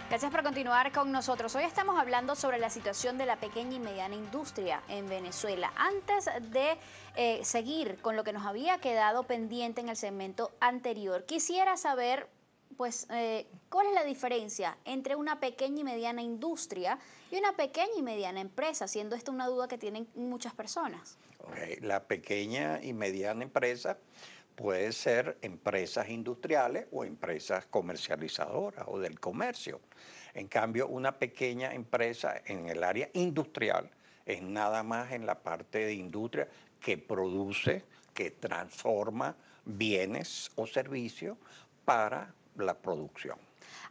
Gracias por continuar con nosotros. Hoy estamos hablando sobre la situación de la pequeña y mediana industria en Venezuela. Antes de seguir con lo que nos había quedado pendiente en el segmento anterior, quisiera saber, pues, ¿cuál es la diferencia entre una pequeña y mediana industria y una pequeña y mediana empresa? Siendo esta una duda que tienen muchas personas. La pequeña y mediana empresa puede ser empresas industriales o empresas comercializadoras o del comercio. En cambio, una pequeña empresa en el área industrial es nada más en la parte de industria que produce, que transforma bienes o servicios para la producción.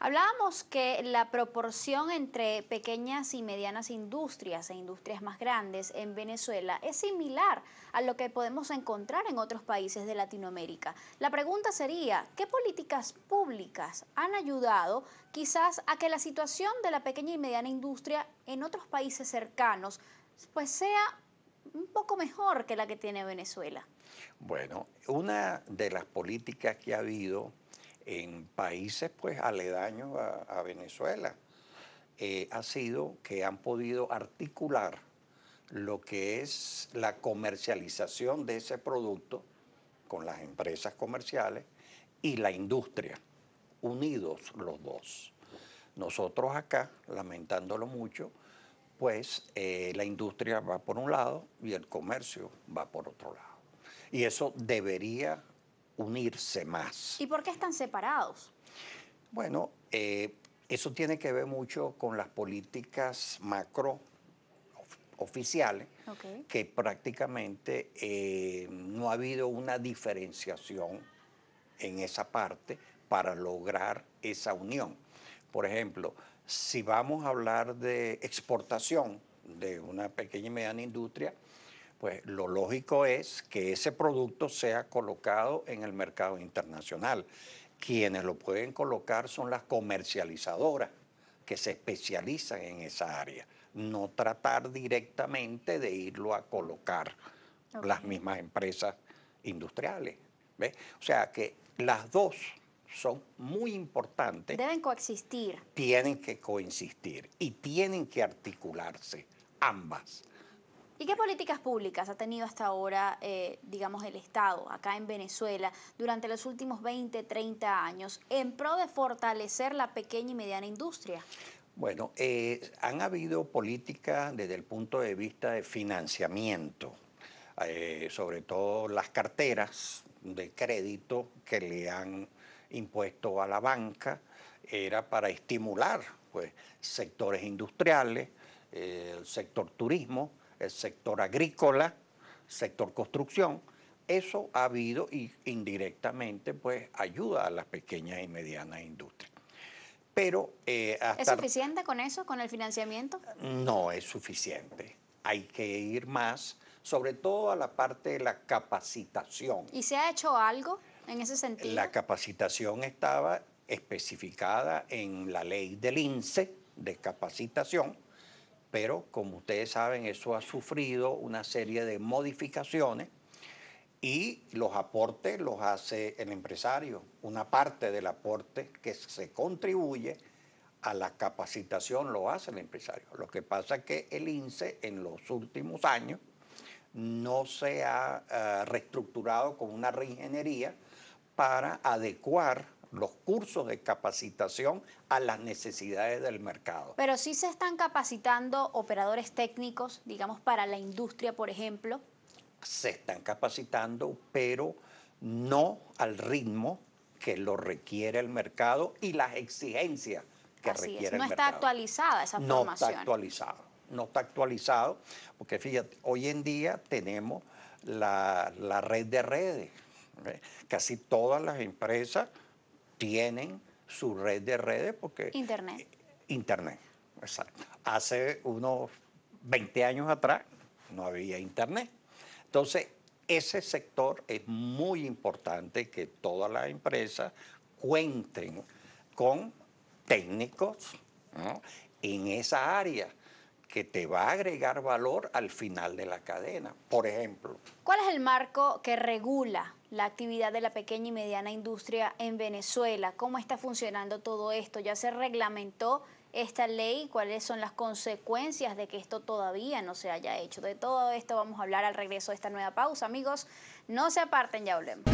Hablábamos que la proporción entre pequeñas y medianas industrias e industrias más grandes en Venezuela es similar a lo que podemos encontrar en otros países de Latinoamérica. La pregunta sería, ¿qué políticas públicas han ayudado quizás a que la situación de la pequeña y mediana industria en otros países cercanos pues sea un poco mejor que la que tiene Venezuela? Bueno, una de las políticas que ha habido en países pues aledaños a Venezuela ha sido que han podido articular lo que es la comercialización de ese producto con las empresas comerciales y la industria, unidos los dos. Nosotros acá, lamentándolo mucho, pues la industria va por un lado y el comercio va por otro lado. Y eso debería unirse más. ¿Y por qué están separados? Bueno, eso tiene que ver mucho con las políticas macro oficiales, que prácticamente no ha habido una diferenciación en esa parte para lograr esa unión. Por ejemplo, si vamos a hablar de exportación de una pequeña y mediana industria, pues lo lógico es que ese producto sea colocado en el mercado internacional. Quienes lo pueden colocar son las comercializadoras que se especializan en esa área, no tratar directamente de irlo a colocar las mismas empresas industriales. ¿Ves? O sea que las dos son muy importantes. Deben coexistir. Tienen que coexistir y tienen que articularse ambas. ¿Y qué políticas públicas ha tenido hasta ahora, digamos, el Estado acá en Venezuela durante los últimos 20, 30 años en pro de fortalecer la pequeña y mediana industria? Bueno, han habido políticas desde el punto de vista de financiamiento, sobre todo las carteras de crédito que le han impuesto a la banca, era para estimular pues, sectores industriales, el sector turismo, el sector agrícola, sector construcción. Eso ha habido y indirectamente pues ayuda a las pequeñas y medianas industrias. Pero ¿Es suficiente con eso, con el financiamiento? No es suficiente. Hay que ir más, sobre todo a la parte de la capacitación. ¿Y se ha hecho algo en ese sentido? La capacitación estaba especificada en la ley del INSE de capacitación, pero como ustedes saben, eso ha sufrido una serie de modificaciones y los aportes los hace el empresario. Una parte del aporte que se contribuye a la capacitación lo hace el empresario. Lo que pasa es que el INSE en los últimos años no se ha reestructurado con una reingeniería para adecuar los cursos de capacitación a las necesidades del mercado. Pero sí se están capacitando operadores técnicos, digamos, para la industria, por ejemplo. Se están capacitando, pero no al ritmo que lo requiere el mercado y las exigencias que requiere el mercado. No está actualizada esa formación. No está actualizado, no está actualizado, porque fíjate, hoy en día tenemos la red de redes. Casi todas las empresas tienen su red de redes porque... Internet, exacto. Hace unos 20 años atrás no había internet. Entonces, ese sector es muy importante que todas las empresas cuenten con técnicos, ¿no?, en esa área que te va a agregar valor al final de la cadena. Por ejemplo, ¿cuál es el marco que regula la actividad de la pequeña y mediana industria en Venezuela. ¿Cómo está funcionando todo esto? ¿Ya se reglamentó esta ley? ¿Cuáles son las consecuencias de que esto todavía no se haya hecho? De todo esto vamos a hablar al regreso de esta nueva pausa. Amigos, no se aparten, ya volvemos.